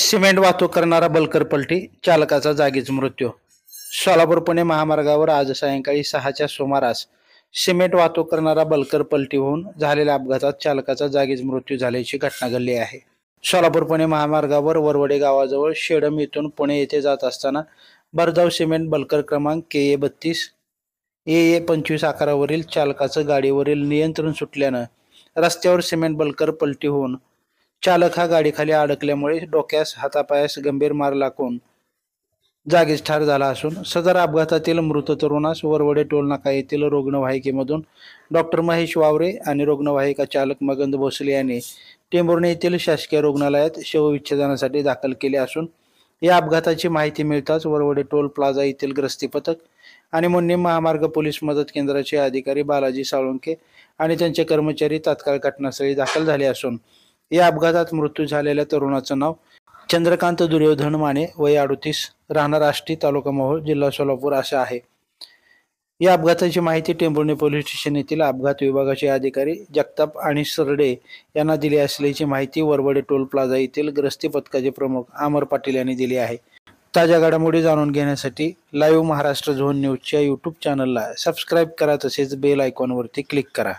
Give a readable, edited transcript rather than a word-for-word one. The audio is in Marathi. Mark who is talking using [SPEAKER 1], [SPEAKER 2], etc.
[SPEAKER 1] सिमेंट वाहतूक करणारा बलकर पलटी, चालकाचा जागीच मृत्यू. सोलापूर पुणे महामार्गावर आज सायंकाळी 6च्या सुमारास सिमेंट वाहतूक करणारा बलकर पलटी होऊन झालेल्या अपघातात चालकाचा जागीच मृत्यू झाल्याची घटना घडली आहे. सोलापूर पुणे महामार्गावर वरवडे गावाजवळ शेडम येथून पुणे येथे जात असताना भरधाव सिमेंट बलकर क्रमांक KA32 AA25 आकारावरील चालकाचं गाडीवरील नियंत्रण सुटल्यानं रस्त्यावर सिमेंट बलकर पलटी होऊन चालक हा गाडीखाली अडकल्यामुळे डोक्यास हातापायास गंभीर मार लागून जागीच ठार झाला असून सदर अपघातातील मृत तरुणास वरवडे टोलनाका येथील रुग्णवाहिकेमधून डॉक्टर महेश वावरे आणि रुग्णवाहिका चालक मगंद भोसले यांनी टेंभुर्णी येथील शासकीय रुग्णालयात शवविच्छेदनासाठी दाखल केले असून या अपघाताची माहिती मिळताच वरवडे टोल प्लाझा येथील गस्ती पथक आणि मुन्नीम महामार्ग पोलीस मदत केंद्राचे अधिकारी बालाजी साळुंके आणि त्यांचे कर्मचारी तात्काळ घटनास्थळी दाखल झाले असून या अपघातात मृत्यू झालेल्या तरुणाचं नाव चंद्रकांत दुर्योधन माने, वय 38, राहणार आष्टी, तालुका मोहोळ, जिल्हा सोलापूर असे आहे. या अपघाताची माहिती टेंभुर्णी पोलीस स्टेशन येथील अपघात विभागाचे अधिकारी जगताप आणि सरडे यांना दिली असल्याची माहिती वरवडे टोल प्लाझा येथील गस्ती पथकाचे प्रमुख अमर पाटील यांनी दिली आहे. ताज्या घडामोडी जाणून घेण्यासाठी लाईव्ह महाराष्ट्र झोन न्यूजच्या YouTube चॅनलला सबस्क्राईब करा, तसेच बेल आयकॉनवरती क्लिक करा.